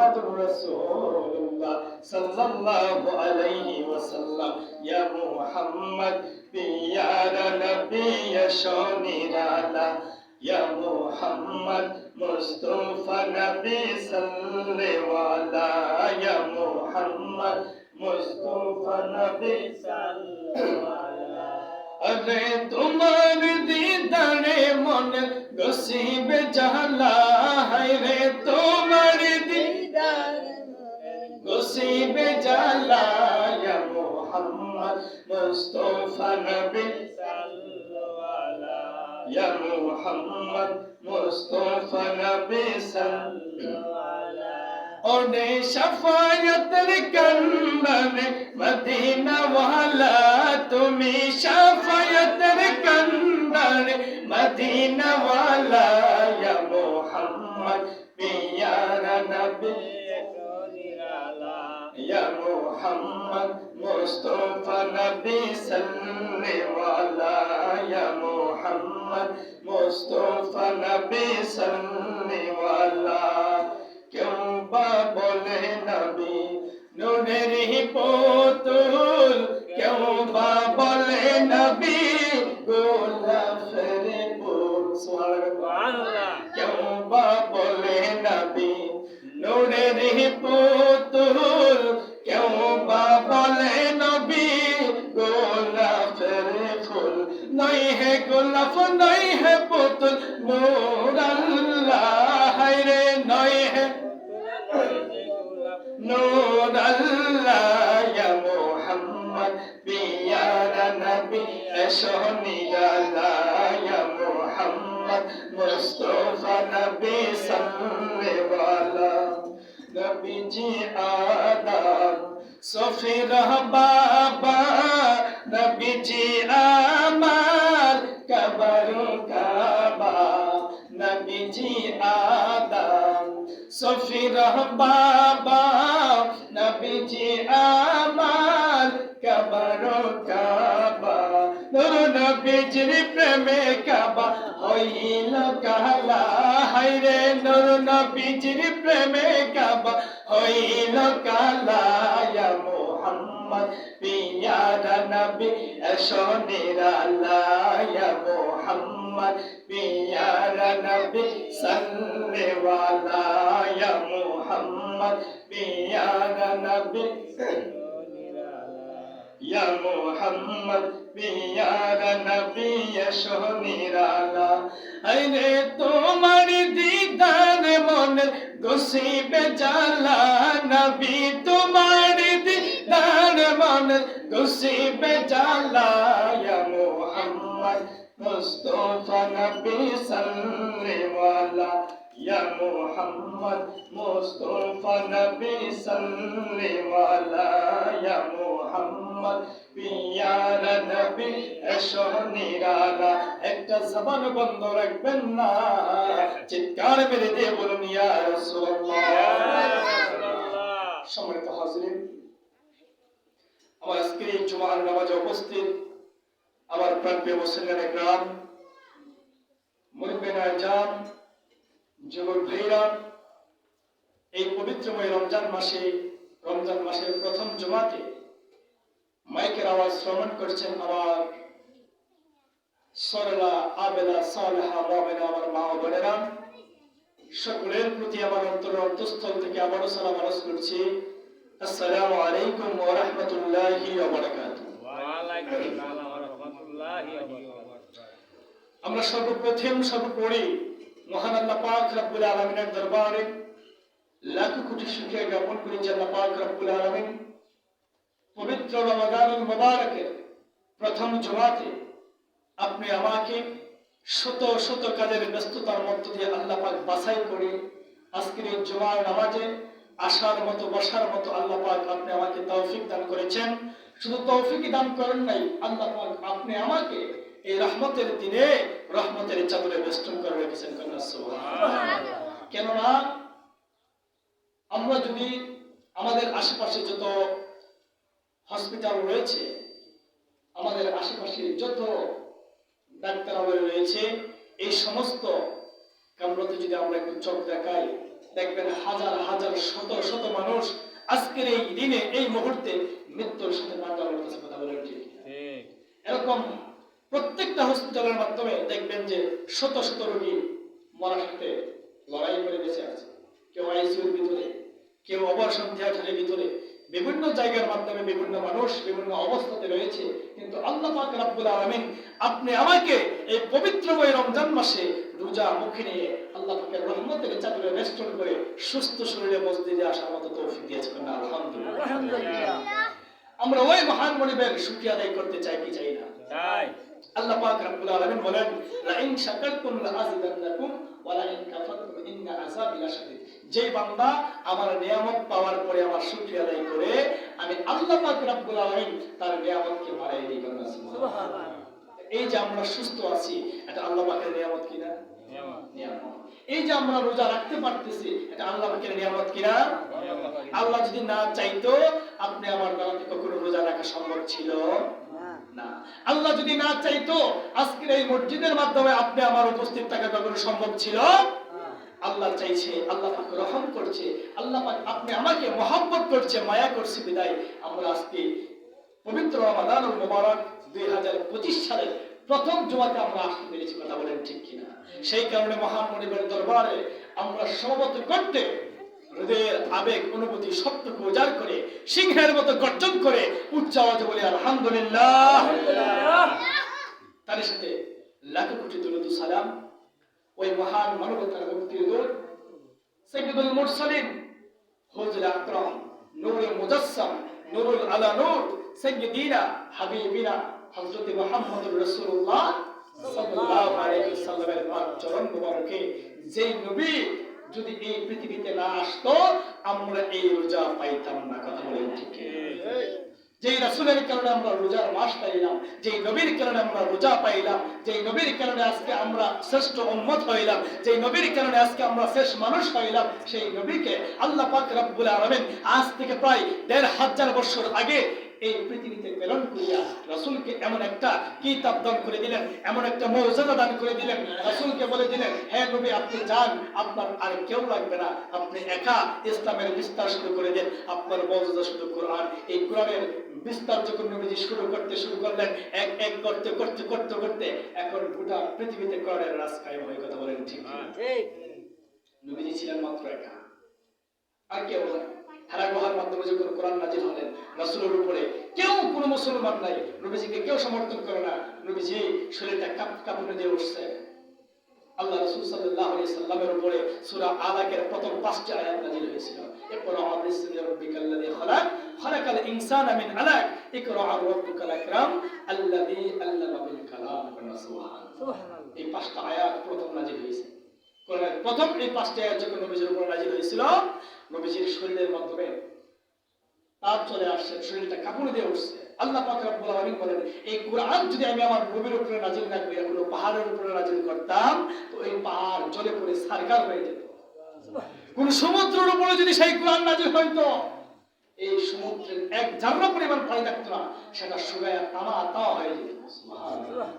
মুহাম্মাদুর রাসূলুল্লাহ সাল্লাল্লাহু আলাইহি ওয়াসাল্লাম। ইয়া মুহাম্মদ পিয়ারা নবী শোনিরালা, ইয়া মুহাম্মদ মুস্তাফা নবী সাল্লেওয়ালা, ইয়া মুহাম্মদ মুস্তাফা নবী সাল্লেওয়ালা। আরে তোমার দিদারে মন নসিবে জালা, হায় রে তোমার দিদারে নসিবে জালা, ইয়া মুহাম্মদ মুস্তাফা নবী সাল্লেওয়ালা, ইয়া মুহাম্মদ মুস্তাফা নবী সাল্লেওয়ালা। ওরে শাফায়াতের কান্দানে মদিনা ওয়ালা, তুমি শাফায়াতের কান্দানে মদিনা ওয়ালা, ইয়া মুহাম্মদ পিয়ারা নবী শোনিরালা, ইয়া মুহাম্মদ মুস্তাফা নবী সাল্লেওয়ালা, ইয়া মুহাম্মদ মুস্তাফা নবী সাল্লেওয়ালা। কেউ বা বলে নবী নূরের পুতুল, কেউ বা বলে নবী গোলাপের ফুল, সুবহানাল্লাহ। কেউ বা বলে নবী নূরের পুতুল, কেউ বা বলে নবী গোলাপের ফুল। নই হে গোলাপ নই হে পুতুল নূর আল্লাহ, হায় রে নই হে নূর আল্লাহ, ইয়া মুহাম্মদ পিয়ারা নবী শোনিরালা, ইয়া মুহাম্মদ মুস্তাফা নবী সাল্লেওয়ালা। নবীজি আদম সফির বাবা, নবীজি আমার কবর কাবা, নবীজি আদম সফির বাবা, নবীজি আমার কবর কাবা। নূর নবীজির প্রেমে কাবা হইল কালা, হায় রে নূর নবীজির প্রেমে কাবা হইল কালা, ইয়া মুহাম্মদ পিয়ারা নবী শোনিরালা, ইয়া মুহাম্মদ পিয়ারা নবী সাল্লেওয়ালা, ইয়া মুহাম্মদ পিয়ারা নবী শোনিরালা, ইয়া মুহাম্মদ পিয়ারা নবী শোনিরালা। আরে তোমার দিদার মন নসিবে জালা, নবী তোমার দিদার মন নসিবে জালা, ইয়া মুহাম্মদ মুস্তাফা নবী সাল্লেওয়ালা, ইয়া মুহাম্মদ মুস্তাফা নবী সাল্লেওয়ালা, ইয়া মুহাম্মদ পিয়ারা নবী শোনিরালা। একটা জবান বন্ধ রাখবেন না, চিৎকার মেরে দিয়ে বলুন ইয়া রাসূলুল্লাহ। সম্মানিত হাজিরিন, আমার আজকের এই জুমার নামাজে উপস্থিত আমার প্রাণপ্রিয় মুসলিম একরাম, মুরব্বিনা জান, যুবক ভাইরা, এই পবিত্রময় রমজান মাসের প্রথম জুমাতে মাইকের আওয়াজ শ্রবণ করছেন আমার সরলা আবেলা সালেহা মুমিনা আমার মা ও বোনেরা, সকলের প্রতি আমার অন্তরের অন্তঃস্থল থেকে আবারও সালাম আরজ করছি। আসসালামু আলাইকুম ওয়া রাহমাতুল্লাহি ওয়া বারাকাতুহু। ওয়া আলাইকুম আসসালাম ওয়া রাহমাতুল্লাহি ওয়া বারাকাতুহু। আমরা সর্বোপরি মহান আল্লাহ পাক রব্বুল আলামিনের দরবারে লাখো কোটি শুকরিয়া জ্ঞাপন করি যে আল্লাহ পাক রব্বুল আলামিন পবিত্র রমাদানুল মুবারকের প্রথম জুমাতে আপনি আমাকে শত শত কাজের ব্যস্ততার মধ্য দিয়ে আল্লাহ পাক বাছাই করে আজকের এই জুমার নামাজে আসার মতো বসার মতো আল্লাহ পাক আপনি আমাকে তৌফিক দান করেছেন। শুধু তৌফিকই দান করেন নাই, আল্লাহ পাক আপনি আমাকে এই রহমতের দিনে রহমতের চাদরে বেষ্টন করে রেখেছেন। সুবহানাল্লাহ। কেননা আমরা যদি আমাদের আশেপাশে যত হসপিটাল রয়েছে, আমাদের আশেপাশে যত ডাক্তারালয় রয়েছে, এই সমস্ত কামরাতে যদি আমরা একটু চোখ দেখাই দেখবেন হাজার হাজার শত শত মানুষ আজকের এই দিনে এই মুহূর্তে মৃত্যুর সাথে মাথা করতেছে। কথা বলেন ঠিক? এরকম প্রত্যেকটা হসপিটালের মাধ্যমে দেখবেন যে শত শত রোগী মরার সাথে লড়াই করে বেঁচে আছে। কেউ আইসিইউর ভিতরে, কেউ অপারেশন থিয়েটারের ভিতরে, বিভিন্ন জায়গার মাধ্যমে বিভিন্ন মানুষ বিভিন্ন অবস্থাতে রয়েছে। কিন্তু আল্লাহ পাক রব্বুল আলামিন আপনি আমাকে এই পবিত্রময় রমজান মাসে রোজা মুখে নিয়ে আল্লাহ পাকের রহমতের চাদরে বেষ্টন করে সুস্থ শরীরে মসজিদে আসার মতো তৌফিক দিয়েছেন। আলহামদুলিল্লাহ। আমরা ওই মহান মনিবের শুকরিয়া আদায় করতে চাই কি চাই না? চাই। আল্লাহ পাক রব্বুল আলামিন বলেন, লা ইন শাকারতুম লাযিদান্নাকুম ওয়া লা ইন কাফারতুম ইন্না আযাবি লাশাদীদ। যে বান্দা আমার নিয়ামত পাওয়ার পরে আমার শুকরিয়া আদায় করে, আমি আল্লাহ পাক রব্বুল আলামিন তার নিয়ামতকে বাড়াই দিই। সুবহানাল্লাহ। এই যে আমরা সুস্থ আছি, এটা আল্লাহ পাকের নিয়ামত কিনা? নিয়ামত। এই যে আমরা রোজা রাখতে পারতেছি, এটা আল্লাহ পাকের নিয়ামত কিনা? আল্লাহ যদি না চাইতো আপনি আমার দ্বারা কখনো রোজা রাখা সম্ভব ছিল না। আল্লাহ যদি না চাইতো আজকের এই মসজিদের মাধ্যমে আপনি আমার উপস্থিত থাকা কখনো সম্ভব ছিল? আল্লাহ চাইছে, আল্লাহ পাক রহম করছে, আল্লাহ পাক আপনি আমাকে মহব্বত করছে, মায়া করছে বিদায় আমরা আজকে পবিত্র রমাদানুল মুবারক 2025 সালের প্রথম জুমাতে আমরা আসতে পেরেছি। কথা বলেন ঠিক কিনা? সেই কারণে মহান মনিবের দরবারে আমরা সমবেত করতে হৃদয়ের আবেগ অনুভূতি সবটুকু উজাড় করে সিংহের মতো গর্জন করে উচ্চ আওয়াজে বলি আলহামদুলিল্লাহ। তার সাথে লাখ কোটি দরুদ ও সালাম ওই মহান মানবতার মুক্তির দূত সাইয়্যিদুল মুরসালিন হুজুর আকরাম নূরে মুজাসসাম নূরুল আলা নূর সাইয়্যিদিনা হাবিবিনা হযরত মুহাম্মদুর রাসূলুল্লাহ সাল্লাল্লাহু আলাইহি ওয়াসাল্লামের পাক চরণ মুবারকে, যেই নবী যদি এই পৃথিবীতে না আসতো আমরা এই রোজা পাইতাম না। কথা বলেন ঠিক? যেই রাসূলের কারণে আমরা রোজার মাস পাইলাম, যেই নবীর কারণে আমরা রোজা পাইলাম, যেই নবীর কারণে আজকে আমরা শ্রেষ্ঠ উম্মত হইলাম, যেই নবীর কারণে আজকে আমরা শেষ মানুষ হইলাম, সেই নবীকে আল্লাহ পাক রব্বুল আলামিন আজ থেকে প্রায় ১৫০০ বছর আগে এই পৃথিবীতে প্রেরণ করিয়া রাসূলকে এমন একটা কিতাব দান করে দিলেন, এমন একটা মুজিজা দান করে দিলেন। রাসূলকে বলে দিলেন, হে নবী আপনি যান, আপনার আর কেউ লাগবে না, আপনি একা ইসলামের বিস্তার শুরু করে দেন, আপনার মুজিজা শুধু কোরআন। এই কোরআনের বিস্তার যখন নবীজি শুরু করলেন, এক এক করতে করতে করতে করতে এখন গোটা পৃথিবীতে কোরআনের রাজ কায়েম হয়ে। কথা বলেন ঠিক? নবীজি ছিলেন মাত্র একা, আর কেউ না। হারা গুহার মাধ্যমে যখন কোরআন নাজিল হলেন রাসূলের উপরে, কেউ কোনো মুসলমান নাই, নবীজিকে কেউ সমর্থন করে না। নবীজি শরীরটা কাঁপুনি দিয়ে উঠছে। আল্লাহ রাসূল সাল্লাল্লাহু আলাইহি সাল্লামের উপরে সূরা আলাকের প্রথম 5টি আয়াত নাজিল হয়েছিল। ইকরা বিসমি রাব্বিকাল্লাযী খালাক খালাকাল ইনসানা মিন আলাক ইকরা রাব্বুকাল আকরাম আল্লাযী আল্লামা বিল কালাম। সুবহানাল্লাহ। এই 5টা আয়াত প্রথম নাজিল হয়েছে কোরআনের প্রথম। এই 5টি আয়াত যখন নবীজির উপর নাজিল হয়েছিল, নবীজির শরীরের মাধ্যমে তাপ চলে আসছে, শরীরটা কাঁপুনি দিয়ে উঠছে। আল্লাহ পাক রব্বুল আলামিন বলেন, এই কোরআন যদি আমি আমার নবীর উপরে নাজিল না করি, কোনো পাহাড়ের উপরে নাজিল করতাম, তো এই পাহাড় জ্বলে পড়ে ছারখার হয়ে যেত। কোন সমুদ্রের উপরে যদি সেই কোরআন নাজিল হইতো, এই সমুদ্রের এক জাররা পরিমাণ পানি থাকতো না, সেটা শুকায়া তামা হয়ে যেত। সুবহানাল্লাহ।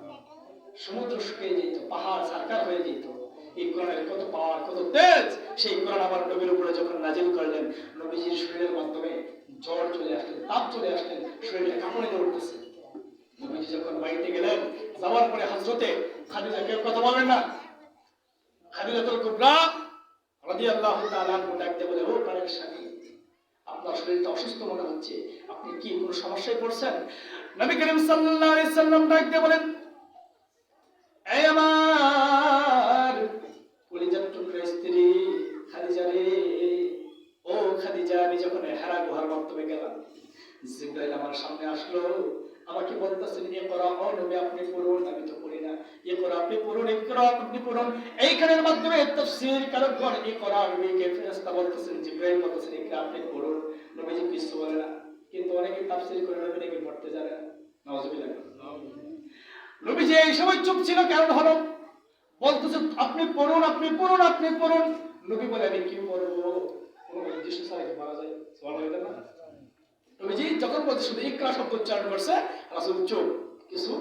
সমুদ্র শুকিয়ে যেত, পাহাড় ছারখার হয়ে যেত। এই কোরআনের কত পাওয়ার, কত তেজ! সেই কোরআন আমার নবীর উপরে যখন নাজিল করলেন, নবীজির শরীরের মাধ্যমে জ্বর চলে আসলেন, তাপ চলে আসলেন, শরীরটা কাঁপুনি দিয়ে উঠতেছে। নবীজি যখন বাড়িতে গেলেন, যাওয়ার পরে হযরতে খাদিজা, কেউ কথা বলেন না, খাদিজাতুল কুবরা রাদিয়াল্লাহু তাআলা আনহা ডাকতে বলে, ও প্রাণের স্বামী, আপনার শরীরটা অসুস্থ মনে হচ্ছে, আপনি কি কোনো সমস্যায় পড়ছেন? নবী করিম সাল্লাল্লাহু আলাইহি সাল্লাম ডাকতে বলেন, এই আমার কলিজার টুকরা স্ত্রী খাদিজা রে, ও খাদিজা, আমি যখন হেরা গুহার মাধ্যমে গেলাম, জিবরাইল আমার সামনে আসলো, আমাকে বলতেছেন, ইকরা, ও নবী আপনি পড়ুন। আমি তো পড়ি না। ইকরা আপনি পড়ুন, ইকরা আপনি পড়ুন। এইখানের মাধ্যমে তাফসীর কারকগণ ইকরা নবীকে ফেরেশতা বলতেছেন, জিবরাইল বলতেছেন ইকরা আপনি পড়ুন। নবীজি কিছু বলে না, কিন্তু অনেকে তাফসীর করে নবী নাকি পড়তে জানে না। নাউযুবিল্লাহ। নবীজি এই সময় চুপ ছিল, কারণ হলো বলতেছেন আপনি পড়ুন, আপনি পড়ুন, আপনি পড়ুন। নবী বলে, আমি কি পড়বো? কোনো উদ্দেশ্য ছাড়া কি পড়া যায়? সুবহানাল্লাহ না? নবীজি যখন বলতে শুধু ইকরা শব্দ উচ্চারণ করছে, রাসূল চুপ, কিছু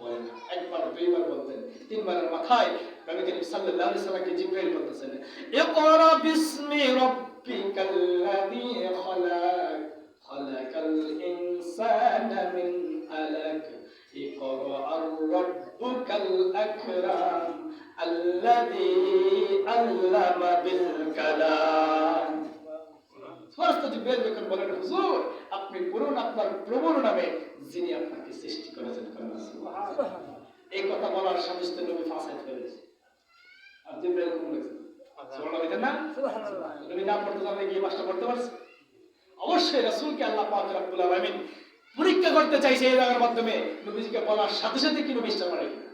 বলেন না। একবার, দুইবার বলতেন, তিনবারের মাথায় নবী করিম সাল্লাল্লাহু আলাইহি ওয়াসাল্লামকে জিবরাইল বলতেছেন ইকরা বিসমি রাব্বিকাল্লাযী খালাক খালাকাল ইনসানা মিন আলাক ইকরা রাব্বুকাল আকরাম আল্লাযী আল্লামা বিল কালাম। ফেরেশতা জিবরাইল যখন বলেন হুজুর আপনি পড়ুন আপনার প্রভুর নামে যিনি আপনাকে সৃষ্টি করেছেন। সুবহানাল্লাহ। এই কথা বলার সাথে সাথে নবী ফাঁসাইত করেছে। আর জিবরাইল কোন বলেছে সুবহানাল্লাহ না? সুবহানাল্লাহ। নবী না পড়তে জানলে কি মাস্টার পড়তে পারছে? অবশ্যই রাসূলকে আল্লাহ পাক রব্বুল আলামিন পরীক্ষা করতে চাইছে এই জায়গার মাধ্যমে। নবীজিকে বলার সাথে সাথে কি নবী ইচ্ছা করে কিনা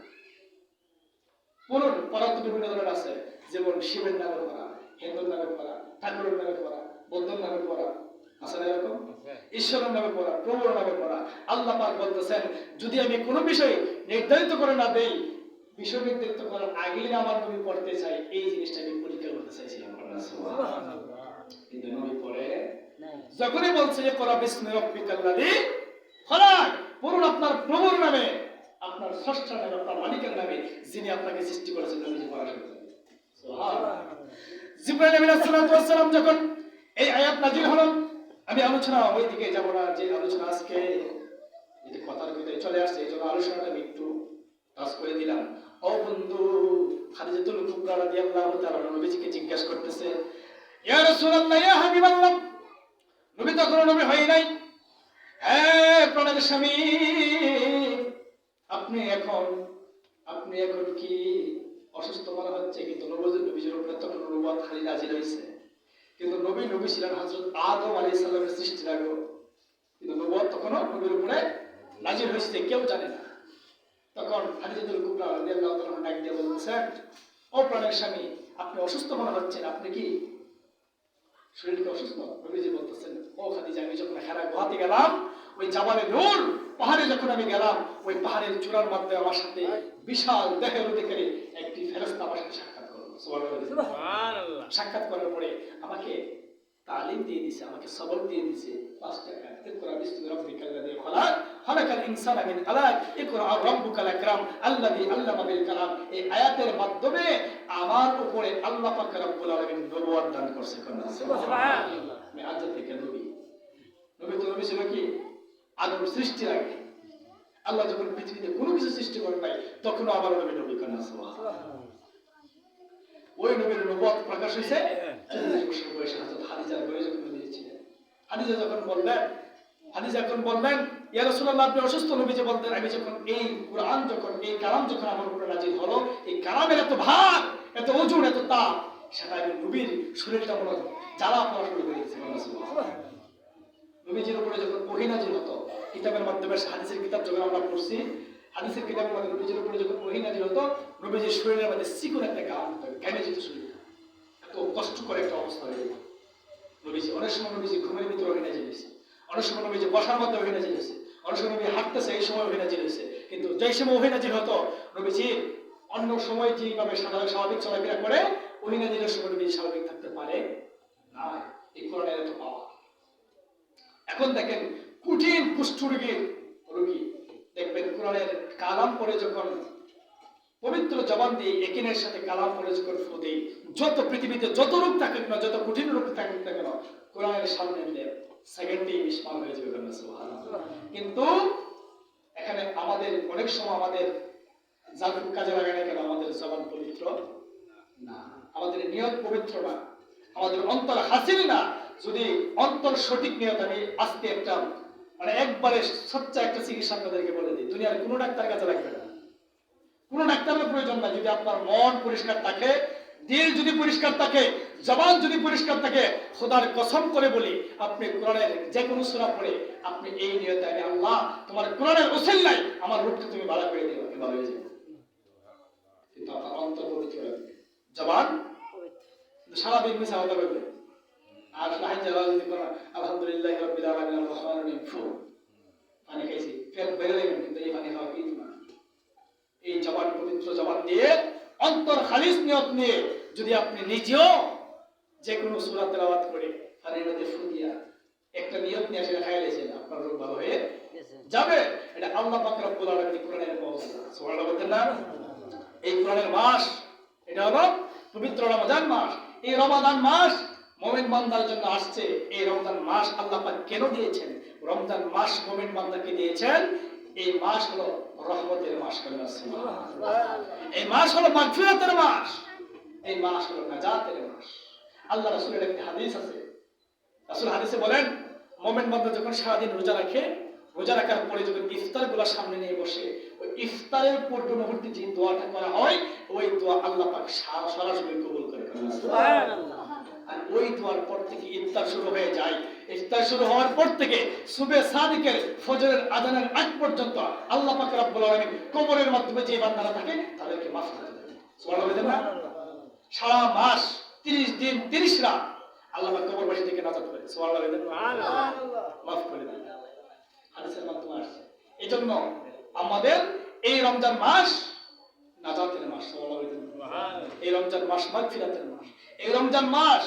পড়ুন। পড়ার তো বিভিন্ন ধরনের আছে, যেমন শিবের নামে পড়া, হিন্দুর নামে পড়া, ঠাকুরের নামে পড়া, বৌদ্ধর নামে পড়া, আছে না এরকম? ঈশ্বরের নামে পড়া, প্রভুর নামে পড়া। আল্লাহ পাক বলতেছেন যদি আমি কোনো বিষয় নির্ধারিত করে না দেই, বিষয় নির্ধারিত করার আগেই আমার নবী পড়তে চাই, এই জিনিসটা আমি পরীক্ষা করতে চাইছিলাম। কিন্তু নবী পড়ে যখনই বলছে যে পড়া বিসমি রাব্বিকাল্লাযী খালাক, পড়ুন আপনার প্রভুর নামে, আপনার স্রষ্টার নামে, আপনার মালিকের নামে যিনি আপনাকে সৃষ্টি করেছেন। নবীজি পড়া শুরু করেন। সুবহানাল্লাহ। জিবরাইল আলাইহিস সালাম যখন এই আয়াত নাযিল হলো, আমি আলোচনা ওই দিকে যাব না, যে আলোচনা আজকে এই কথার ভিতরে চলে আসছে, এই জন্য আলোচনাটা আমি একটু টাচ করে দিলাম। ও বন্ধু, খাদিজাতুল কুবরা রাদিয়াল্লাহু তাআলা নবীজিকে জিজ্ঞাসা করতেছে ইয়া রাসূলুল্লাহ ইয়া হাবিবাল্লাহ, নবী তো এখনো নবী হয় নাই, হ্যাঁ প্রাণের স্বামী, আপনি এখন কি অসুস্থ মনে হচ্ছে? কিন্তু নবীজির উপরে তখন নবুয়ত খালি নাযিল হয়েছে, কিন্তু নবী ছিলেন হযরত আদম আলাইহিস সালামের সৃষ্টির আগে, কিন্তু নবুয়ত তখনও নবীর উপরে নাযিল হয়েছে, কেউ জানে না। তখন খাদিজাতুল কুবরা রাদিয়াল্লাহু তাআলা ডাক দিয়ে বলছেন ও প্রাণের স্বামী, আপনি অসুস্থ মনে হচ্ছেন, আপনি কি শরীর কি অসুস্থ? নবীজি বলতেছেন ও খাদিজা, আমি যখন হেরা গুহাতে গেলাম, ওই জাবালে নূর পাহাড়ে যখন আমি গেলাম, ওই পাহাড়ের চূড়ার মধ্যে আমার সাথে বিশাল দেহের অধিকারী একটি ফেরেশতা আমার সাথে সাক্ষাৎ করলো। সুবহানাল্লাহ। সাক্ষাৎ করার পরে আমাকে তালিম দিয়ে দিয়েছে, আমাকে সবক দিয়ে দিয়েছে। পাঁচটা আয়াত, ইকরা বিসমি রাব্বিকাল্লাযী খালাক খালাকাল ইনসানা মিন আলাক ইকরা রাব্বুকাল আকরাম আল্লাযী আল্লামা বিল কালাম। এই আয়াতের মাধ্যমে আমার উপরে আল্লাহ পাক রব্বুল আলামিন নবুয়ত দান করছে। সুবহানাল্লাহ। আমি আজ থেকে নবী তো নবী ছিল কি আদম সৃষ্টির আগে, আল্লাহ যখন পৃথিবীতে কোনো কিছু সৃষ্টি করেন নাই তখনও আবার নবী করেন। সুবহানাল্লাহ। ওই নবীর নবুয়ত প্রকাশ হয়েছে 40 বছর বয়সে হযরত খাদিজার বয়স যখন দিয়েছিলেন। খাদিজা যখন বললেন ইয়া রাসূলুল্লাহ, আপনি অসুস্থ। নবীজি বলতেন আমি যখন এই কুরআন এই কালাম যখন আমার উপরে নাযিল হলো, এই কালামের এত ভার, এত ওজন, এত তাপ, সেটা আমি নবীর শরীরটা মনে জ্বালা পড়া শুরু করে দিয়েছে। সুবহানাল্লাহ। নবীজির উপরে যখন ওহী নাযিল হতো, কিতাবের মাধ্যমে হাদিসের কিতাব যখন আমরা পড়ছি, হাদিসের কিতাবের মধ্যে নবীজির উপরে যখন ওহী নাযিল হতো, নবীজির শরীরের মধ্যে চিকন একটা ঘামে যেত, শরীর এত কষ্ট করে একটা অবস্থা হয়ে যেত। নবীজি অনেক সময় ঘুমের ভিতরে ওহী নাযিল হয়েছে, অনেক সময় নবীজি বসার মধ্যে ওহী নাযিল হয়েছে, অনেক সময় নবী হাঁটতেছে এই সময় ওহী নাযিল হয়েছে। কিন্তু যেই সময় ওহী নাযিল হতো, নবীজি অন্য সময় যেভাবে স্বাভাবিক চলাফেরা করে, ওহী নাযিলের সময় নবীজি স্বাভাবিক থাকতে পারে না। এই কোরআনের এত পাওয়া। এখন দেখেন কঠিন কুষ্ঠ রোগী দেখবেন কোরআনের কালাম পড়ে যখন পবিত্র জবান দিয়ে একিনের সাথে কালাম পড়ে যখন ফু দেই, যত পৃথিবীতে যত রোগ থাকুক না, যত কঠিন রোগ থাকুক না কেন, কোরআনের সামনে দিলে সেকেন্ডেই বিস্মার হয়ে যাবে। সুবহানাল্লাহ। কিন্তু এখানে আমাদের অনেক সময় আমাদের জাদু কাজে লাগায় না কেন, আমাদের জবান পবিত্র না, আমাদের নিয়ত পবিত্র না, আমাদের অন্তর হাসিল না। যদি অন্তর সঠিক নিয়ত, আমি আজকে একটা একবারে সচ্চা একটা চিকিৎসা আপনাদেরকে বলে দিই, দুনিয়ার কোনো ডাক্তার কাছে লাগবে না, কোনো ডাক্তারের প্রয়োজন নাই। যদি আপনার মন পরিষ্কার থাকে, দিল যদি পরিষ্কার থাকে, জবান যদি পরিষ্কার থাকে, খোদার কসম করে বলি, আপনি কোরআনের যে কোনো সূরা পড়ে আপনি এই নিয়তে, আমি আল্লাহ তোমার কোরআনের ওসিলায় আমার রূপকে তুমি ভালো করে দিও, আমি ভালো হয়ে যাবো। কিন্তু আপনার অন্তর পবিত্র রাখবে, জবান সারাদিন মিশা কথা বলবে, আর আলহামদুলিল্লাহ রাব্বিল আলামিন আর রহমানির রহিম ফু পানি খাইছি, ফের বের হয়ে গেল, কিন্তু এই পানি খাওয়া কি না। এই জবান পবিত্র জবান দিয়ে, অন্তর খালিস নিয়ত নিয়ে যদি আপনি নিজেও যে কোনো সূরা তেলাওয়াত করে পানির মধ্যে ফু দিয়া একটা নিয়ত নিয়ে সেটা খাইয়া লেছেন, আপনার রোগ ভালো হয়ে যাবে। এটা আল্লাহ পাক রব্বুল আলামিন কোরআনের ব্যবস্থা। সুবহানাল্লাহ বলতেন না? এই কোরআনের মাস এটা হলো পবিত্র রমজান মাস। এই রমাদান মাস মুমিন বান্দার জন্য আসছে। এই রমজান মাস আল্লাহ পাক কেন দিয়েছেন? রমজান মাস মুমিন বান্দাকে দিয়েছেন। এই মাস হলো রহমতের মাস। এই মাস হলো মাগফিরাতের মাস। এই মাস হলো নাজাতের মাস। আল্লাহ রাসূলের একটি হাদিস আছে। রাসূল হাদিসে বলেন, মুমিন বান্দা যখন সারাদিন রোজা রাখে, রোজা রাখার পরে যখন ইফতারগুলো সামনে নিয়ে বসে, ওই ইফতারের পূর্ব মুহূর্তে যে দোয়াটা করা হয়, ওই দোয়া আল্লাহ পাক সরাসরি কবুল করে। সুবহানাল্লাহ। আর ওই দোয়ার পর থেকে ইফতার শুরু হয়ে যায়। ইফতার শুরু হওয়ার পর থেকে সুবহে সাদিকের ফজরের আযানের আগ পর্যন্ত আল্লাহ পাক রব্বুল আলামিন কবরের মাধ্যমে যে বান্দারা থাকে তাদেরকে মাফ করে দেন। সুবহানাল্লাহ। সারা মাস 30 দিন 30 রাত আল্লাহ পাক কবরবাসী থেকে নাজাত করে। সুবহানাল্লাহ। মাফ করে দেন। হাদিসের মাধ্যমে আসছে। এজন্য আমাদের এই রমজান মাস নাজাতের মাস। এই রমজান মাস মাগফিরাতের মাস। এই রমজান মাস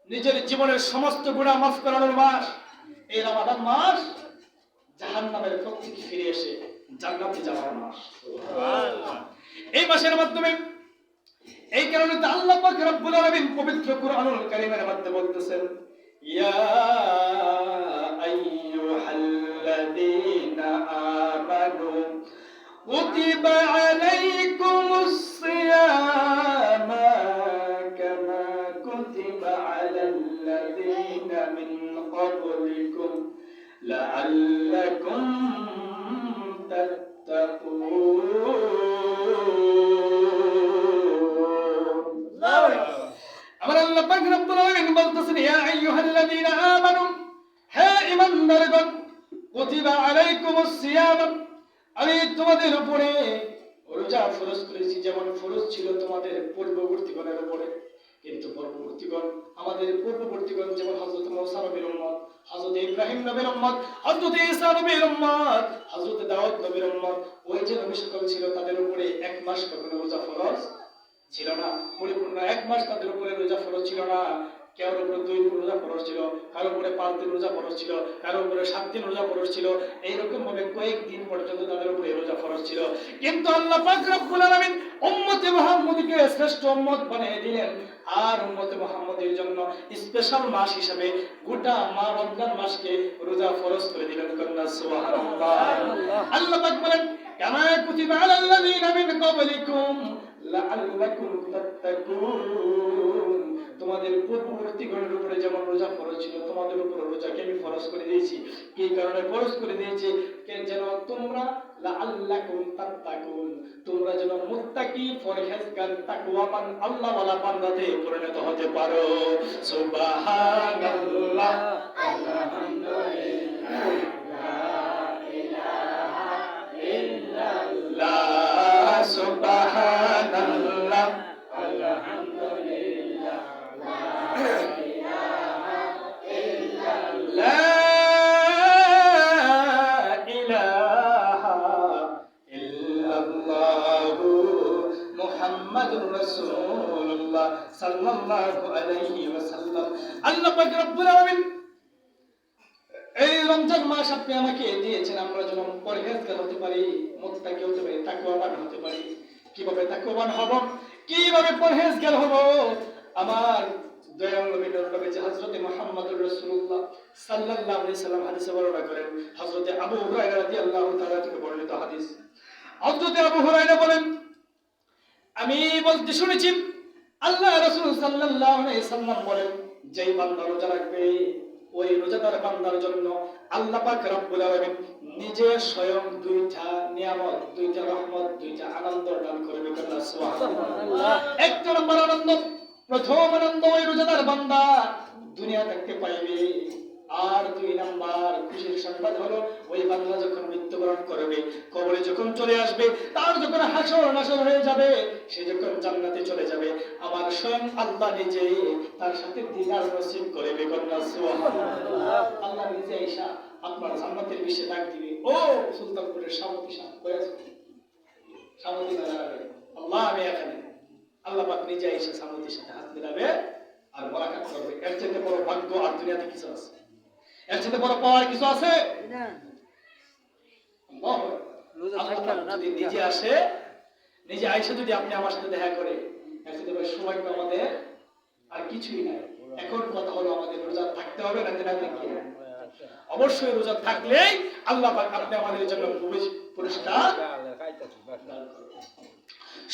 নিজের জীবনের সমস্ত গুনাহ মাফ করানোর মাস। এই রমাদান মাস জাহান্নামের পথ থেকে ফিরে এসে জান্নাতে যাওয়ার মাস। এই মাসের মাধ্যমে এই কারণে তো আল্লাহ পাক রব্বুল আলামিন পবিত্র কুরআনুল কারীমের মধ্যে বলতেছেন, ইয়া আইয়ুহাল্লাযীনা আমানু কুতিবা আলাইকুমুস সিয়ামা কামা কুতিবা আলাল্লাযীনা মিন ক্বাবলিকুম লাআল্লাকুম তাত্তাকুন। আমার আল্লাহ পাক রব্বুল আলামিন বলতেছেন, ইয়া আইয়ুহাল্লাযীনা আমানু, হে ঈমানদারগণ, কুতিবা আলাইকুমুস সিয়াম, আমি তোমাদের উপরে রোজা ফরজ করেছি, যেমন ফরজ ছিল তোমাদের পূর্ববর্তীগণের উপরে। কিন্তু পূর্ববর্তীগণ, আমাদের পূর্ববর্তীগণ যেমন হযরত মুসা নবীর উম্মত, হযরত ইব্রাহিম নবীর উম্মত, হযরত ঈসা নবীর উম্মত, হযরত দাউদ নবীর উম্মত, ওই যে নবী সকল ছিল তাদের উপরে এক মাস কখনো রোজা ফরজ ছিল না। পরিপূর্ণ এক মাস তাদের উপরে রোজা ফরজ ছিল না। কারোর উপরে 2 দিন রোজা ফরজ ছিল, কারোর উপরে 5 দিন রোজা ফরজ ছিল, কারোর উপরে 7 দিন রোজা ফরজ ছিল। এইরকম ভাবে কয়েকদিন পর্যন্ত তাদের উপরে রোজা ফরজ ছিল। কিন্তু আল্লাহ পাক রব্বুল আলামিন উম্মতে মুহাম্মদীকে শ্রেষ্ঠ উম্মত বানিয়ে দিলেন। আর উম্মতে মুহাম্মদের জন্য স্পেশাল মাস হিসেবে গোটা রমজান মাসকে রোজা ফরজ করে দিলেন। সুবহানাল্লাহ। আল্লাহ পাক বলেন, কামা কুতিবা আলাল্লাযীনা মিন ক্বাবলিকুম লাআল্লাকুম তাত্তাকুন। তোমাদের পূর্ববর্তীগণের উপরে যেমন রোজা ফরজ ছিল, তোমাদের উপর রোজাকে আমি ফরজ করে দিয়েছি। কি কারণে ফরজ করে দিয়েছি? যেন তোমরা লাআল্লাকুম তাত্তাকুন, তোমরা যেন মুত্তাকি, পরহেজগার, তাকওয়াবান, আল্লাহওয়ালা বান্দাতে পরিণত হতে পারো। সুবহানাল্লাহ, আলহামদুলিল্লাহ, লা ইলাহা ইল্লাল্লাহ, সুবহানাল্লাহ, আলহামদুলিল্লাহ, লা ইলাহা ইল্লাল্লাহ, মুহাম্মাদুর রাসূলুল্লাহ সাল্লাল্লাহু আলাইহি ওয়াসাল্লাম। আল্লাহ পাক রব্বুল আলামিন এই রমজান মাস আপনি আমাকে দিয়েছেন, আমরা যেন পরহেজগার হতে পারি, মুত্তাকি হতে পারি, তাকওয়াবান হতে পারি। কিভাবে তাকওয়াবান হব, কিভাবে পরহেজগার হব? আমার দয়াল নবী হযরত মুহাম্মদুর রাসূলুল্লাহ সাল্লাল্লাহু আলাইহি ওয়াসাল্লাম হাদিসে বর্ণনা করেন। হযরত আবু হুরায়রা রাদিয়াল্লাহু তাআলা থেকে বর্ণিত হাদিস। হযরত আবু হুরায়রা বলেন, আমি বলতে শুনেছি আল্লাহ রাসূল সাল্লাল্লাহু আলাইহি ওয়াসাল্লাম বলেন, যেই বান্দা রোজা রাখবে, ওই রোজাদার বান্দার জন্য আল্লাহ পাক রব্বুল আলামিন নিজে স্বয়ং 2টা নিয়ামত, 2টা রহমত, 2টা আনন্দ দান করবে। সুবহানাল্লাহ। একটা নম্বর আনন্দ, প্রথম আনন্দ, ওই রোজাদার বান্দা দুনিয়া দেখতে পাইবে। আর 2 নাম্বার খুশির সংবাদ হলো, ওই বান্দা যখন মৃত্যুবরণ করবে, কবরে যখন চলে আসবে, তার যখন হাসর নাসর হয়ে যাবে, সে যখন জান্নাতে চলে যাবে, আমার স্বয়ং আল্লাহ নিজে তার সাথে দিদার নসিব করবে। সুবহানাল্লাহ। আল্লাহ নিজে আয়েশা আপনার জান্নাতের বিষয়ে ডাক দিবে, ও সুলতানপুরের সামতি সাহেব কই আছো? সামতি না দাঁড়াবে, আল্লাহ আমি এখানে। আল্লাহ পাক নিজে আয়েশা সামতির সাথে হাত মিলাবে আর মোলাকাত করবে। এর চেয়ে বড় ভাগ্য আর দুনিয়াতে কিছু আছে? এর চেয়ে বড় পাওয়ার কিছু আছে? না। আল্লাহ যদি নিজে আসে, নিজে আয়েশা যদি আপনি আমার সাথে দেখা করে, এখন সময় তো আমাদের আর কিছুই নাই। এখন কথা হলো আমাদের রোজা থাকতে হবে না কি? অবশ্যই রোজা থাকলেই আল্লাহ পাক আপনি আমাদের জন্য পুরস্কার।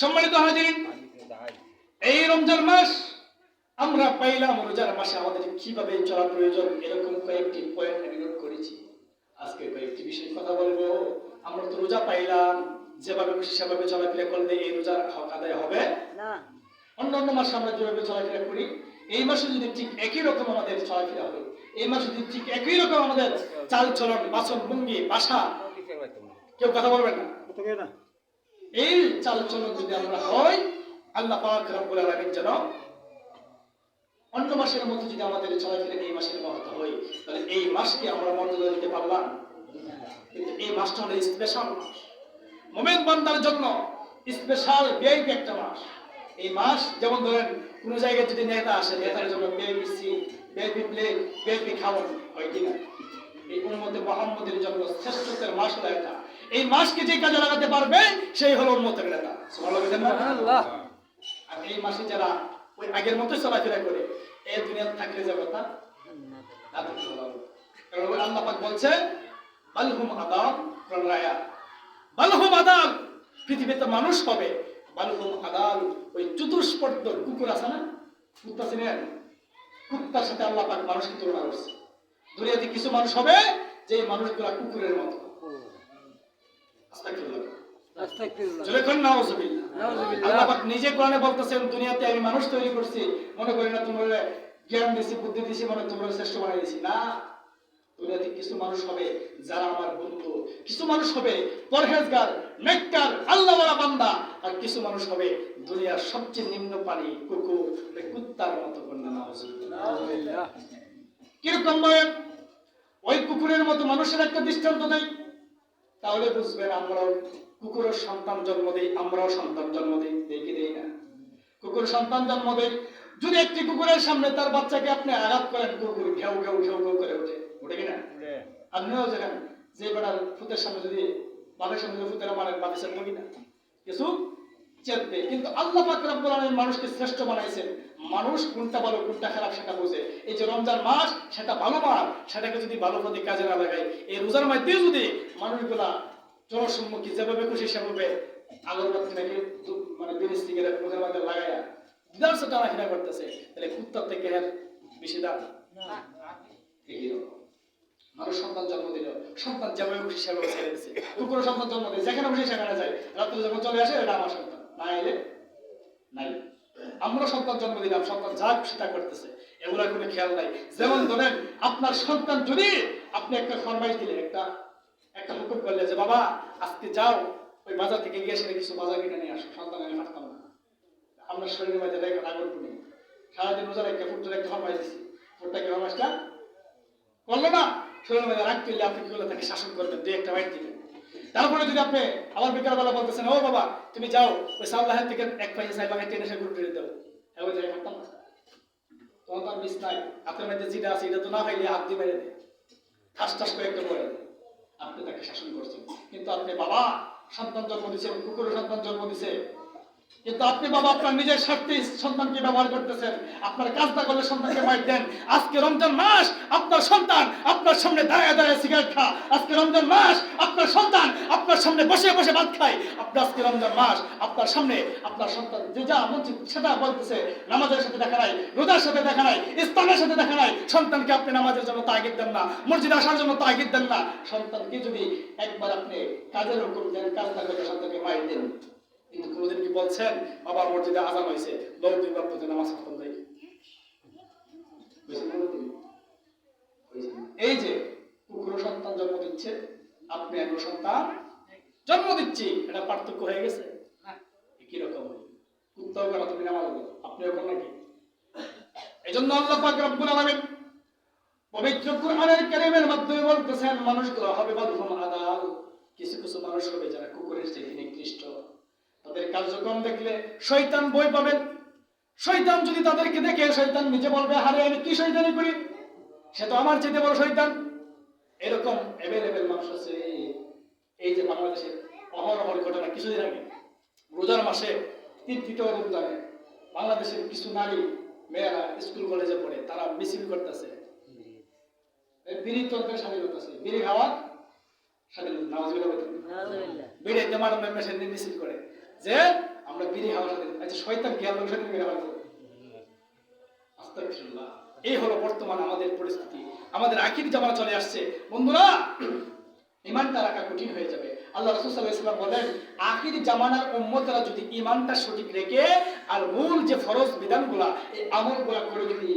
সম্মানিত হাজিরিন, এই রমজান মাস আমরা পাইলাম। রোজার মাসে আমাদের কিভাবে চলা প্রয়োজন এরকম কয়েকটি পয়েন্ট আমি নোট করেছি। আজকে কয়েকটি বিষয় কথা বলবো। আমরা তো রোজা পাইলাম, যেভাবে খুশি সেভাবে চলাফেরা করলে এই রোজার হক আদায় হবে না। অন্যান্য মাসে আমরা যেভাবে চলাফেরা করি, এই মাসে যদি ঠিক একই রকম আমাদের চলাফেরা হবে, এই মাসে যদি ঠিক একই রকম আমাদের চাল চলন, বাসন ভঙ্গি, ভাষা, কেউ কথা বলবেন না, এই চাল চলন যদি আমরা হয়, আল্লাহ পাক রব্বুল আলামিন যেন অন্য মাসের মধ্যে যদি আমাদের চলাফেরা এই মাসের মতো হয়, তাহলে এই মাসকে আমরা মর্যাদা দিতে পারলাম। কিন্তু এই মাসটা হলো স্পেশাল মাস, মুমিন বান্দার জন্য স্পেশাল ভিআইপি একটা মাস। এই মাস যেমন ধরেন কোন জায়গায় যদি নেতা আসে, নেতার জন্য VIP seat, VIP plate, VIP খাওয়ান হয় কিনা, এই উম্মতে মুহাম্মদের জন্য শ্রেষ্ঠত্বের মাস হলো এটা। এই মাসকে যে কাজে লাগাতে পারবে সেই হলো উম্মতের নেতা। সুবহানাল্লাহ। আর এই মাসে যারা ওই আগের মতো চলাফেরা করে এই দুনিয়াতে থাকলে যাবে তা কারণ আল্লাহ পাক বলছে বালহুম আদাব রায়া, বালহুম আদাব, পৃথিবীতে মানুষ হবে, বালহুম আদাব, ওই চতুষ্পদ কুকুর আছে না, কুত্তা চিনেন, কুত্তার সাথে আল্লাহ পাক মানুষকে তুলনা করছে। দুনিয়াতে কিছু মানুষ হবে যে মানুষগুলা কুকুরের মতো। আল্লাহ পাক নিজে কোরআনে বলতেছেন, দুনিয়াতে আমি মানুষ তৈরি করছি, মনে করি না তোমরা জ্ঞান দিছি, বুদ্ধি দিছি, মনে তোমরা শ্রেষ্ঠ বানাই দিছি না। দুনিয়াতে কিছু মানুষ হবে যারা আমার বন্ধু, কিছু মানুষ হবে পরহেজগার, নেককার, আল্লাহওয়ালা বান্দা, আর কিছু মানুষ হবে দুনিয়ার সবচেয়ে নিম্ন পানি কুকুর, কুত্তার মতো কন্যা। নাউযুবিল্লাহ। কিরকম বলেন? ওই কুকুরের মতো মানুষের একটা দৃষ্টান্ত দেয়, তাহলে বুঝবেন আমরাও কুকুরের সন্তান জন্ম দেই, আমরাও সন্তান জন্ম দেই, দেখি দেই না? কুকুর সন্তান জন্ম দেয়। যদি একটি কুকুরের সামনে তার বাচ্চাকে আপনি আঘাত করেন, কুকুর ঘেউ ঘেউ ঘেউ ঘেউ করে ওঠে, ওঠে কিনা? আপনিও জানেন যে বেটার ফুতের সামনে যদি বাপের সামনে ফুতেরা মারেন, বাপের সামনে কিনা কিছু চেতবে। কিন্তু আল্লাহ পাক রব্বুল আলামিন মানুষকে শ্রেষ্ঠ বানাইছেন। মানুষ কোনটা ভালো কোনটা খারাপ সেটা বোঝে। এই যে রমজান মাস, সেটা ভালো মাস, সেটাকে যদি ভালো পথে কাজে না লাগাই, এই রোজার মধ্যে যদি মানুষগুলা জনসম্মুখী যেভাবে খুশি সেভাবে আগরবাতি নাকি মানে বিড়ি সিগারেট রোজার মধ্যে লাগাইয়া বিদার্স টানাফিনা করতেছে, তাহলে কুত্তার থেকে এর বেশি দাম না। মানুষ সন্তান জন্ম দিল, সন্তান যেভাবে খুশি সেভাবে ছেড়ে দিচ্ছে। কুকুরের সন্তান জন্ম দিচ্ছে, যেখানে খুশি সেখানে যায়, রাত্রে যখন চলে আসে এটা আমার সন্তান, না এলে নাই। আমরা সন্তান জন্ম দিলাম, সন্তান যা খুশি তা করতেছে, এগুলোর কোনো খেয়াল নাই। যেমন ধরেন আপনার সন্তান যদি আপনি একটা ফরমাইশ দিলে, একটা হুকুম করলে যে বাবা আজকে যাও ওই বাজার থেকে গিয়ে সেটা কিছু বাজার কিনে নিয়ে আসো, সন্তান আমি পারতাম না। আপনার শরীরের মধ্যে একটা রাগর পুনি, সারাদিন রোজা রেখে ফুটটা একটা ফরমাইশ দিচ্ছি, ফুটটা কি ফরমাইশটা করলো না, শরীরের মধ্যে রাগ করলে আপনি কি করলে তাকে শাসন করবেন, দুই একটা বাইট দিবেন। তারপরে যদি আপনি আবার বিকালবেলা বলতেছেন ও বাবা তুমি যাও ওই সাল্লাহের থেকে এক পয়সা চাই বাগায় টেনে এসে ঘুরে দাও, এবার যাই পারতাম না। তোমার তার মিস নাই, আপনার মধ্যে যেটা আছে এটা তো না খাইলে হাত দিয়ে মেরে দেয়, ঠাস ঠাস করে একটা পড়ে দেয়, আপনি তাকে শাসন করছেন। কিন্তু আপনি বাবা সন্তান জন্ম দিচ্ছেন, কুকুরের সন্তান জন্ম দিছে, কিন্তু আপনি বাবা আপনার নিজের স্বার্থে সন্তানকে ব্যবহার করতেছেন। আপনার কাজটা করলে সন্তানকে মাইর দেন। আজকে রমজান মাস, আপনার সন্তান আপনার সামনে দাঁড়ায় দাঁড়ায় সিগারেট খা। আজকে রমজান মাস, আপনার সন্তান আপনার সামনে বসে বসে ভাত খায়। আপনার আজকে রমজান মাস, আপনার সামনে আপনার সন্তান যে যা মসজিদ সেটা বলতেছে, নামাজের সাথে দেখা নাই, রোজার সাথে দেখা নাই, ইসলামের সাথে দেখা নাই। সন্তানকে আপনি নামাজের জন্য তাগিদ দেন না, মসজিদে আসার জন্য তাগিদ দেন না। সন্তানকে যদি একবার আপনি কাজের হুকুম দেন, কাজটা করে সন্তানকে মাইর দেন। কিন্তু কোনদিন কি বলছেন বাবা মসজিদে আযান হয়েছে লোক দুইবার পড়তে নামাজ পড়তে যাই? এই যে কুকুর সন্তান জন্ম দিচ্ছে, আপনি এক সন্তান জন্ম দিচ্ছি, এটা পার্থক্য হয়ে গেছে না? কি রকম কুত্তাও করা তুমি নামাজ পড়ো, আপনিও করেন নাকি? এই জন্য আল্লাহ পাক রব্বুল আলামিন পবিত্র কুরআনের কারীমের মাধ্যমে বলতেছেন মানুষগুলো হবে বাদহুম আদাল, কিছু কিছু মানুষ হবে যারা কুকুরের চেয়ে নিকৃষ্ট। তাদের কার্যক্রম দেখলে শয়তান ভয় পাবেন। শয়তান যদি তাদেরকে দেখে, শয়তান নিজে বলবে হারে আমি কি শয়তানি করি, সে তো আমার চেয়ে বড় শয়তান। এরকম অ্যাভেলেবেল মানুষ আছে। এই যে বাংলাদেশের অহরহর ঘটনা, কিছুদিন আগে রোজার মাসে তৃতীয় রমজানে বাংলাদেশের কিছু নারী মেয়েরা স্কুল কলেজে পড়ে, তারা মিছিল করতেছে বিড়িতন্ত্রের স্বাধীনতা আছে, বিড়ি খাওয়ার স্বাধীনতা, নাউজুবিল্লাহ, বিড়ি তোমার মেশিন মিছিল করে যে আমরা বিড়ি খাওয়ার স্বাধীনতা। আচ্ছা, শয়তান কি আমরা স্বাধীন বিড়ি খাওয়ার? আস্তাগফিরুল্লাহ। এই হলো বর্তমান আমাদের পরিস্থিতি, আমাদের আখিরি জামানা চলে আসছে। বন্ধুরা, ঈমানটা রাখা কঠিন হয়ে যাবে। আল্লাহ রাসূল সাল্লাল্লাহু আলাইহি ওয়াসাল্লাম বলেন, আখিরি জামানার উম্মতরা যদি ঈমানটা সঠিক রেখে আর মূল যে ফরজ বিধানগুলা, এই আমলগুলা করে যদি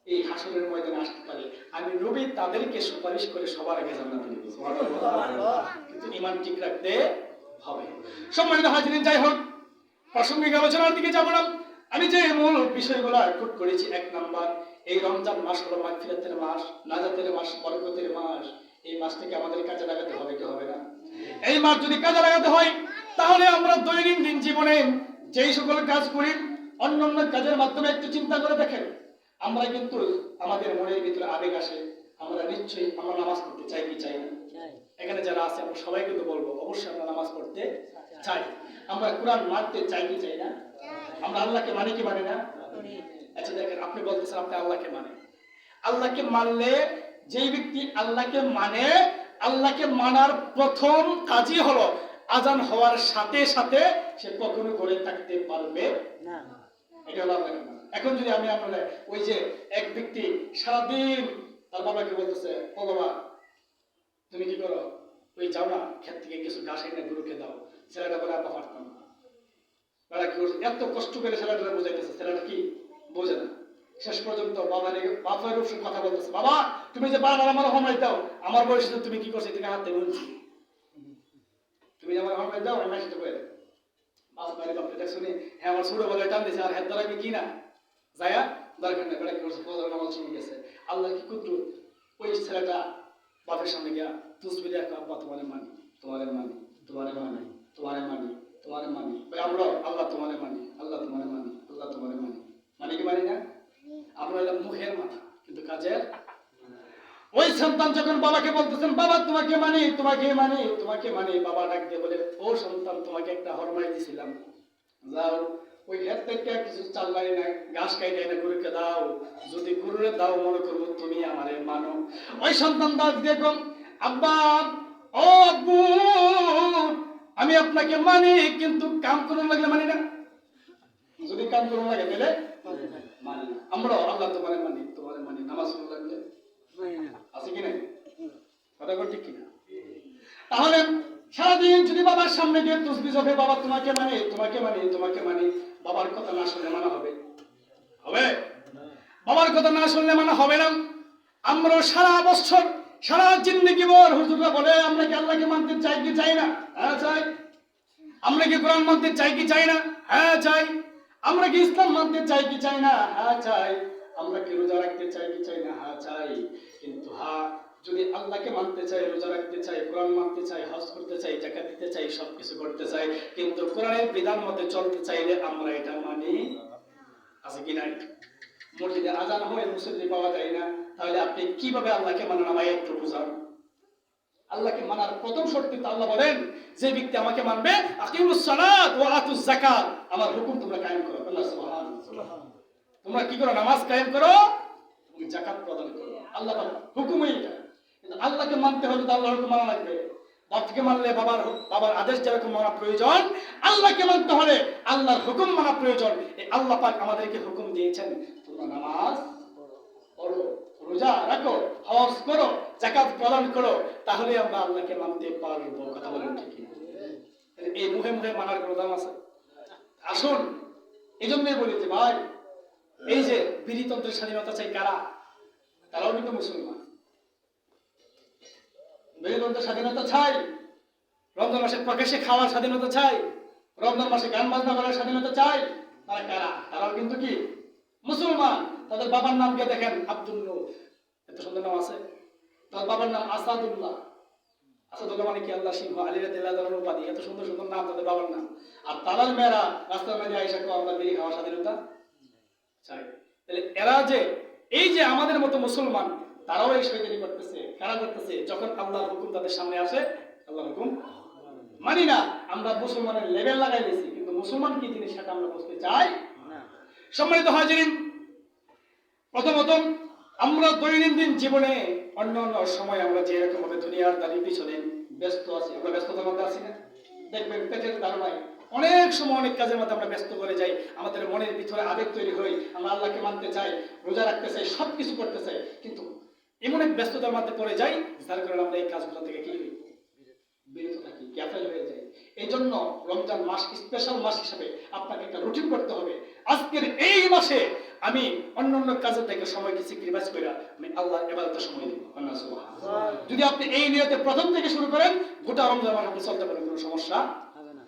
এই হাসরের ময়দানে আসতে পারে, আমি নবী তাদেরকে সুপারিশ করে সবার আগে জান্নাতে নিয়ে যাব। সুবহানাল্লাহ। কিন্তু ঈমান ঠিক রাখতে হবে। সম্মানিত হাজিরিন, যাই হোক, প্রাসঙ্গিক আলোচনার দিকে যাব না। আমি যে মূল বিষয়গুলো কোট করেছি, এক নাম্বার, এই রমজান মাস হলো মাগফিরাতের মাস, নাজাতের মাস, বরকতের মাস। এই মাসটাকে আমাদের কাজে লাগাতে হবে কি হবে না? এই মাস যদি কাজে লাগাতে হয়, তাহলে আমরা দৈনন্দিন জীবনে যেই সকল কাজ করি, অন্যান্য কাজের মাধ্যমে একটু চিন্তা করে দেখেন। আমরা কিন্তু আমাদের মনের ভিতরে আবেগ আসে, আমরা নিশ্চয়ই আমরা নামাজ পড়তে চাই কি চাই না? এখানে যারা আছে আমরা সবাই কিন্তু বলবো অবশ্যই আমরা নামাজ পড়তে চাই। আমরা কোরআন মানতে চাই কি চাই না? আমরা আল্লাহকে মানি কি মানি না? আচ্ছা দেখেন, আপনি বলতেছেন আপনি আল্লাহকে মানেন। আল্লাহকে মানলে, যেই ব্যক্তি আল্লাহকে মানে, আল্লাহকে মানার প্রথম কাজই হলো আজান হওয়ার সাথে সাথে সে কখনো ঘরে থাকতে পারবে না। এটা হলো আল্লাহকে মানা। এখন যদি আমি আপনার ওই যে এক ব্যক্তি সারাদিন তার বাবাকে বলতেছে, ও বাবা তুমি কি করো, ওই যাও না ক্ষেত থেকে কিছু ঘাস এনে গরুকে দাও, ছেলেটা বলে আপা পারতাম না। তারা কি করছে, এত কষ্ট করে ছেলেটা বোঝাইতেছে, ছেলেটা কি বোঝে না। শেষ পর্যন্ত বাবার কথা বলতেছে, বাবা তুমি যে বারবার আমার হমাই দাও, আমার বয়সে তুমি কি করছো, তুমি হাতে বলছি, তুমি আমার হমাই দাও, আমি সেটা করে বাবা বাড়ি বাপটা দেখ শুনি, হ্যাঁ আমার ছোট বলে টান দিয়েছে, আর হ্যাঁ দ্বারা কি না যায়া দরকার নেই, বেড়া কি করছে, ফজর নামাজ শুনে গেছে। আল্লাহ কি কুদরত, ওই ছেলেটা বাপের সামনে গিয়া তুসবি দিয়ে, আব্বা তোমারে মানি, তোমারে মানি, তোমারে মানি, তোমারে মানি, তোমারে মানি, আমরা আল্লাহ তোমারে মানি, আল্লাহ তোমারে মানি, আল্লাহ তোমারে মানি, মানে কি মানি না? আমরা এলাম মুখের মানা, কিন্তু কাজের। ওই সন্তান যখন বাবাকে বলতেছেন, বাবা তোমাকে মানি, তোমাকে মানি, তোমাকে মানি, বাবা ডাক দিয়ে বলে, ও সন্তান তোমাকে একটা হরমাই দিছিলাম, যাও ওই ক্ষেত থেকে কিছু চাল বাড়ি না, ঘাস খাইতে না, গরুকে দাও, যদি গরুরে দাও মনে করবো তুমি আমারে মানো। ওই সন্তান ডাক দিয়ে কম, আব্বা ও আব্বু আমি আপনাকে মানি, কিন্তু কাম করুন লাগলে মানি না, যদি কাম করুন লাগে তাহলে মানি না। আমরা আল্লাহ তোমারে মানি, তোমারে মানি, নামাজ পড়ুন লাগলে আছে কি না? কথা বল ঠিক কিনা? তাহলে সারাদিন যদি বাবার সামনে গিয়ে তসবি জপে, বাবা তোমাকে মানি, তোমাকে মানি, তোমাকে মানি, বাবার কথা না শুনলে মানা হবে? হবে? বাবার কথা না শুনলে মানা হবে না। আমরা সারা বছর সারা জিন্দেগি ভর হুজুররা বলে আমরা কি আল্লাহকে মানতে চাই কি চাই না? হ্যাঁ চাই। আমরা কি কোরআন মানতে চাই কি চাই না? হ্যাঁ চাই। আমরা কি ইসলাম মানতে চাই কি চাই না? হ্যাঁ চাই। আমরা কি রোজা রাখতে চাই কি চাই না? হ্যাঁ চাই। কিন্তু যদি আল্লাহকে মানতে চাই, রোজা রাখতে চাই, কোরআন মানতে চাই, হজ করতে চাই, যাকাত দিতে চাই, সবকিছু করতে চাই, কিন্তু কোরআনের বিধান মতে চলতে চাইলে আমরা এটা মানি আছে কি নাই? মসজিদে আজান হয়, মুসল্লি পাওয়া যায় না, তাহলে আপনি কিভাবে আল্লাহকে মানেন? আমায় একটু বুঝান। আল্লাহকে মানার প্রথম শর্ত তো আল্লাহ বলেন, যে ব্যক্তি আমাকে মানবে, আকিমুস সালাত ওয়া আতুজ যাকাত, আমার হুকুম তোমরা কায়েম করো। আল্লাহ সুবহানাহু, তোমরা কি করো? নামাজ কায়েম করো, তুমি যাকাত প্রদান করো। আল্লাহ তাআলা হুকুমই এটা। কিন্তু আল্লাহকে মানতে হলে তো আল্লাহর হুকুম মানা লাগবে। বাপকে মানলে বাবার আদেশ যেরকম মানা প্রয়োজন, আল্লাহকে মানতে হলে আল্লাহর হুকুম মানা প্রয়োজন। এই আল্লাহ পাক আমাদেরকে হুকুম দিয়েছেন, তোমরা নামাজ পড়ো, রোজা রাখো, হজ করো, যাকাত প্রদান করো, তাহলে আমরা আল্লাহকে মানতে পারবো। কথা বলেন ঠিক কি? এই মুখে মুখে মানার কোনো দাম আছে? আসুন, এই জন্যই বলেছি ভাই, এই যে বিড়িতন্ত্রের স্বাধীনতা চাই কারা? তারাও কিন্তু মুসলমান। বিড়িতন্ত্রের স্বাধীনতা চাই, রমজান মাসে প্রকাশ্যে খাওয়ার স্বাধীনতা চাই, রমজান মাসে গান বাজনা করার স্বাধীনতা চাই, তারা কারা? তারাও কিন্তু কি মুসলমান। তাদের বাবার নামকে দেখেন, আব্দুল নূর, এত সুন্দর নাম আছে। তার বাবার নাম আসাদুল্লাহ। আসাদুল্লাহ মানে কি? আল্লাহ সিংহ, আলী রাদিয়াল্লাহু তাআলার উপাধি। এত সুন্দর সুন্দর নাম তাদের বাবার নাম। আর তাদের মেয়েরা রাস্তার মধ্যে আয়েশা কো আমরা বিড়ি খাওয়ার স্বাধীনতা চাই। তাহলে এরা যে এই যে আমাদের মতো মুসলমান, তারাও এই শয়তানি করতেছে। কারা করতেছে? যখন আল্লাহর হুকুম তাদের সামনে আসে, আল্লাহর হুকুম মানি না। আমরা মুসলমানের লেভেল লাগাই দিয়েছি, কিন্তু মুসলমান কি জিনিস সেটা আমরা বুঝতে চাই না। সম্মানিত হাজিরিন, প্রথমত আমরা দৈনন্দিন জীবনে অন্যান্য সময় আমরা যে রকম ভাবে দুনিয়ার দাঁড়িয়ে পিছনে ব্যস্ত আছি, আমরা ব্যস্ততার মধ্যে আছি না? দেখবেন পেটের ধারণায় অনেক সময় অনেক কাজের মধ্যে আমরা ব্যস্ত করে যাই, আমাদের মনের ভিতরে আবেগ তৈরি হই, আমরা আল্লাহকে মানতে চাই, রোজা রাখতে চাই, সবকিছু করতে চাই, কিন্তু এমন এক ব্যস্ততার মধ্যে পড়ে যাই যার কারণে আমরা এই কাজগুলো থেকে কি হই, বিরত থাকি, গ্যাফেল হয়ে যায়। এই জন্য রমজান মাস স্পেশাল মাস হিসেবে আপনাকে একটা রুটিন করতে হবে। আজকের এই মাসে আমি অন্যান্য কাজের থেকে সময় কিছু স্যাক্রিফাইস করে আমি আল্লাহর ইবাদতে সময় দেব। যদি আপনি এই নিয়তে প্রথম থেকে শুরু করেন, গোটা রমজান মাস আপনি চলতে পারেন, কোনো সমস্যা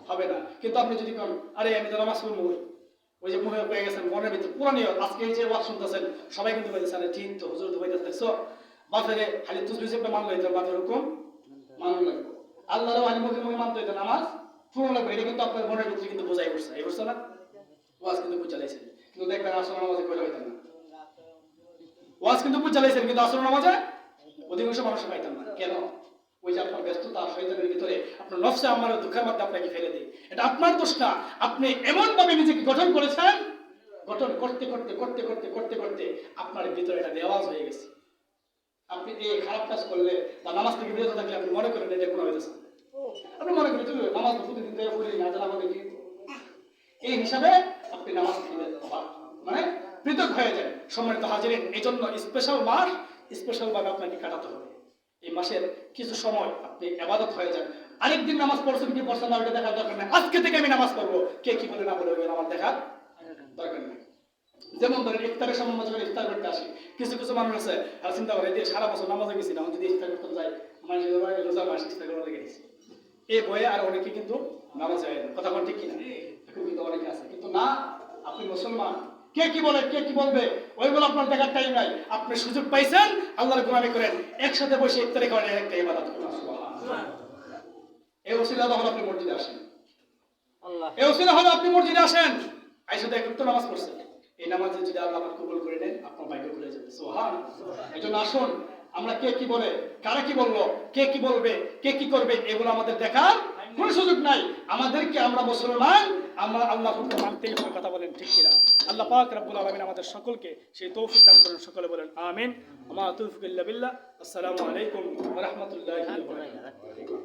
হবে না। কিন্তু আপনি যদি কোন আরে আমি তো নামাজ পড়বো, ওই যে মুখে পেয়ে গেছেন, মনের ভিতরে পুরো নিয়ত, আজকে এই যে ওয়াজ শুনতেছেন সবাই কিন্তু বলতেছেন ঠিক তো হুজুর তো বলতেছে দেখছো বাফেরে খালি তুসবিহ চেপে মানলো হইতো, বাফের হুকুম মানলো লাগবে, আল্লাহর ওয়ালি মুখে মুখে মানতে হইতো, নামাজ পূর্ণ লাগবে। এটা কিন্তু আপনার মনের ভিতরে কিন্তু বোঝাই করছে, এই করছে না? ওয়াজ কিন্তু বুঝালাইছেন, কিন্তু দেখবেন আসর নামাজে কইলে হইতেন না। ওয়াজ কিন্তু বুঝালাইছেন, কিন্তু আসর নামাজে অধিকাংশ মানুষ পাইতেন না। কেন? ওই যে আপনার ব্যস্ততা শয়তানের ভিতরে আপনার নফসে আমার দুঃখের মধ্যে আপনাকে ফেলে দেয়। এটা আপনার দোষ না, আপনি এমন ভাবে নিজেকে গঠন করেছেন, গঠন করতে করতে করতে করতে করতে করতে আপনার ভিতরে একটা রেওয়াজ হয়ে গেছে। আপনি এই খারাপ কাজ করলে বা নামাজ থেকে বিরত থাকলে আপনি মনে করেন এটা গুনাহ হইতেছে, আপনি মনে করেন তুমি নামাজ প্রতিদিন থেকে পড়ি না, জানা আমাকে কি এই হিসাবে আপনি নামাজ থেকে মানে পৃথক হয়ে যায়। সম্মানিত হাজিরিন, এই জন্য স্পেশাল মাস স্পেশাল ভাবে আপনাকে কাটাতে হবে। এই মাসের কিছু সময় আপনি ইবাদত হয়ে যান। আরেকদিন নামাজ পড়ছেন কি পড়ছেন না ওটা দেখার দরকার নেই, আজকে থেকে আমি নামাজ পড়বো, কে কি বলে না বলে আমার দেখার দরকার নেই। যেমন ধরেন ইফতারের সময় মাঝে মাঝে ইফতার করতে আসি, কিছু কিছু মানুষ আছে আর চিন্তা করে যে সারা বছর নামাজে গেছি না, যদি ইফতার করতে যাই মানে রোজা মাস ইফতার করা লেগে গেছি, এই বয়ে আর অনেকে কিন্তু নামাজ যায় না। কথা বল ঠিক কিনা? এখন কিন্তু অনেকে আছে, কিন্তু না, আপনি মুসলমান, কে কি বলে কে কি বলবে ওইগুলো আপনার দেখার টাইম নাই। আপনি সুযোগ পাইছেন, আল্লাহর গোলামি করেন, একসাথে বসে ইফতারি করেন, একটা ইবাদত করেন। সুবহানাল্লাহ। এই ওসিলা হলো আপনি মসজিদে আসেন, আল্লাহ এই ওসিলা হলো আপনি মসজিদে আসেন, আইসা দেখুন তো নামাজ পড়ছেন, এই নামাজে যদি আল্লাহ আমাকে কবুল করে নেন আপনার ভাগ্য খুলে যাবে। সুবহানাল্লাহ। এইজন্য আসুন, আমরা কে কি বলে, কারা কি বললো, কে কি বলবে, কে কি করবে, এগুলো আমাদের দেখার কোনো সুযোগ নাই। আমাদেরকে, আমরা মুসলমান, আমরা আল্লাহর হুকুম মানতেই হবে। কথা বলেন ঠিক কিনা? আল্লাহ পাক রব্বুল আলামিন আমাদের সকলকে সেই তৌফিক দান করেন। সকলে বলেন আমিন। আমা তৌফিক ইল্লা বিল্লাহ। আসসালামু আলাইকুম ওয়া রাহমাতুল্লাহি ওয়া বারাকাতুহু।